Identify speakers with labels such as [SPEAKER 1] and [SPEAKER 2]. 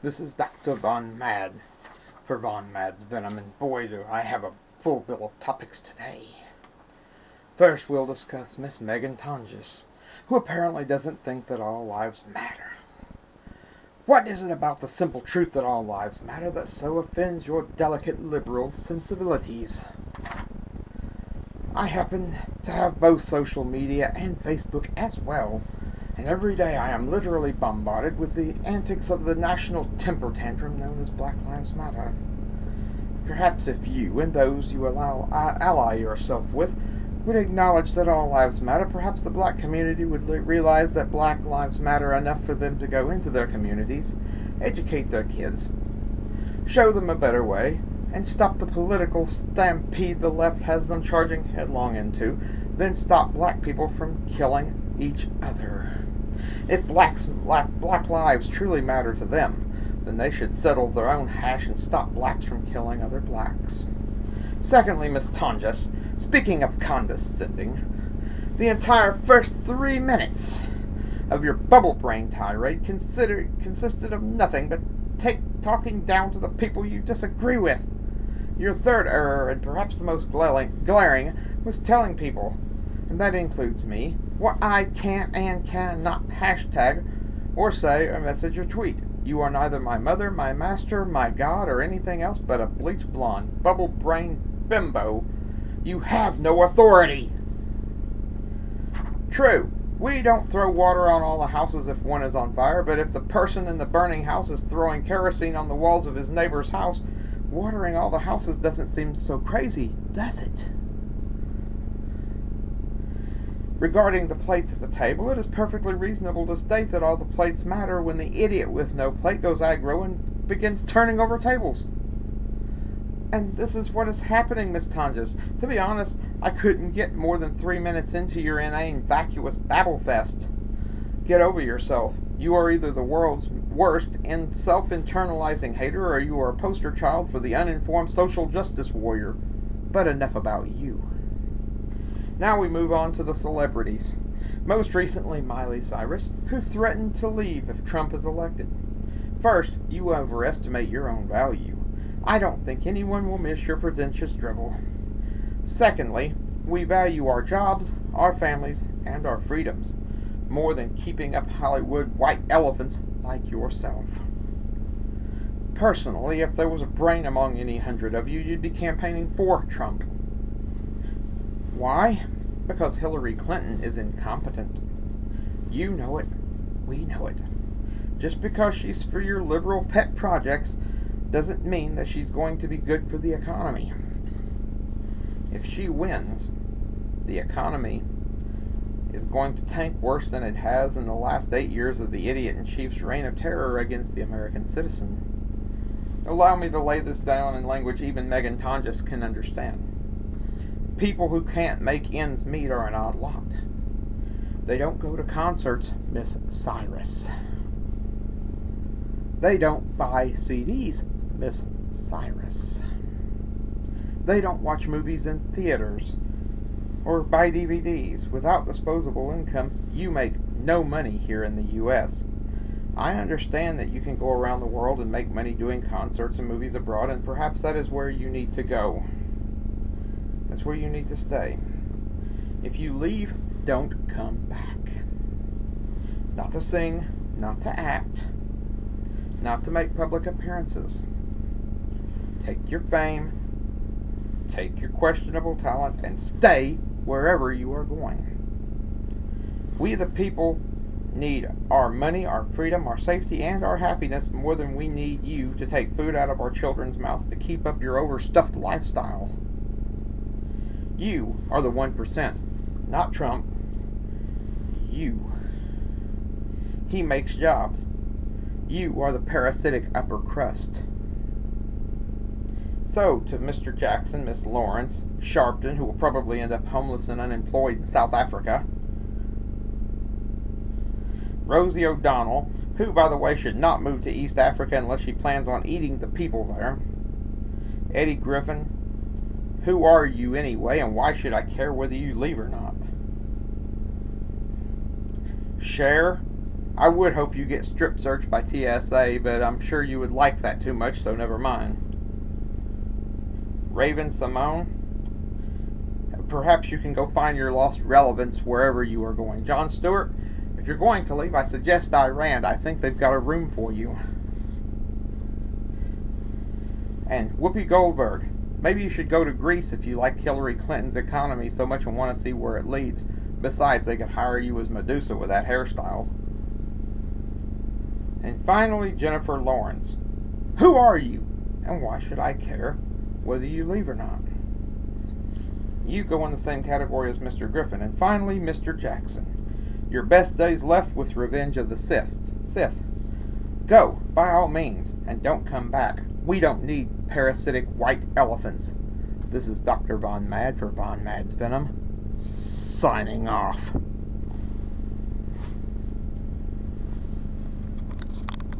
[SPEAKER 1] This is Dr. Von Mad for Von Mad's Venom, and boy do I have a full bill of topics today. First, we'll discuss Miss Megan Tonjes, who apparently doesn't think that all lives matter. What is it about the simple truth that all lives matter that so offends your delicate liberal sensibilities? I happen to have both social media and Facebook as well, and every day I am literally bombarded with the antics of the national temper tantrum known as Black Lives Matter. Perhaps if you and those you ally yourself with would acknowledge that all lives matter, perhaps the black community would realize that Black Lives Matter enough for them to go into their communities, educate their kids, show them a better way, and stop the political stampede the left has them charging headlong into, then stop black people from killing each other. If black lives truly matter to them, then they should settle their own hash and stop blacks from killing other blacks. Secondly, Miss Tonjes, speaking of condescending, the entire first 3 minutes of your bubble brain tirade consisted of nothing but talking down to the people you disagree with. Your third error, and perhaps the most glaring, was telling people, and that includes me, what I can and cannot hashtag or say or message or tweet. You are neither my mother, my master, my God, or anything else but a bleach blonde, bubble-brained bimbo. You have no authority. True, we don't throw water on all the houses if one is on fire, but if the person in the burning house is throwing kerosene on the walls of his neighbor's house, watering all the houses doesn't seem so crazy, does it? Regarding the plates at the table, it is perfectly reasonable to state that all the plates matter when the idiot with no plate goes aggro and begins turning over tables. And this is what is happening, Miss Tonjes. To be honest, I couldn't get more than 3 minutes into your inane, vacuous babble fest. Get over yourself. You are either the world's worst and self-internalizing hater, or you are a poster child for the uninformed social justice warrior. But enough about you. Now we move on to the celebrities. Most recently, Miley Cyrus, who threatened to leave if Trump is elected. First, you overestimate your own value. I don't think anyone will miss your pretentious drivel. Secondly, we value our jobs, our families, and our freedoms more than keeping up Hollywood white elephants like yourself. Personally, if there was a brain among any 100 of you, you'd be campaigning for Trump. Why? Because Hillary Clinton is incompetent. You know it. We know it. Just because she's for your liberal pet projects doesn't mean that she's going to be good for the economy. If she wins, the economy is going to tank worse than it has in the last 8 years of the idiot-in-chief's reign of terror against the American citizen. Allow me to lay this down in language even Megan Tonjes can understand. People who can't make ends meet are an odd lot. They don't go to concerts, Miss Cyrus. They don't buy CDs, Miss Cyrus. They don't watch movies in theaters or buy DVDs. Without disposable income, you make no money here in the U.S. I understand that you can go around the world and make money doing concerts and movies abroad, and perhaps that is where you need to go. That's where you need to stay. If you leave, don't come back. Not to sing, not to act, not to make public appearances. Take your fame, take your questionable talent, and stay wherever you are going. We the people need our money, our freedom, our safety, and our happiness more than we need you to take food out of our children's mouths to keep up your overstuffed lifestyle. You are the 1%, not Trump. You. He makes jobs. You are the parasitic upper crust. So, to Mr. Jackson, Miss Lawrence, Sharpton, who will probably end up homeless and unemployed in South Africa, Rosie O'Donnell, who, by the way, should not move to East Africa unless she plans on eating the people there, Eddie Griffin, who are you anyway, and why should I care whether you leave or not? Cher, I would hope you get strip searched by TSA, but I'm sure you would like that too much, so never mind. Raven Simone, perhaps you can go find your lost relevance wherever you are going. John Stewart, if you're going to leave, I suggest Iran. I think they've got a room for you. And Whoopi Goldberg, maybe you should go to Greece if you like Hillary Clinton's economy so much and want to see where it leads. Besides, they could hire you as Medusa with that hairstyle. And finally, Jennifer Lawrence. Who are you? And why should I care whether you leave or not? You go in the same category as Mr. Griffin. And finally, Mr. Jackson. Your best days left with Revenge of the Sith. Go, by all means, and don't come back. We don't need parasitic white elephants. This is Dr. Von Mad for Von Mad's Venom, signing off.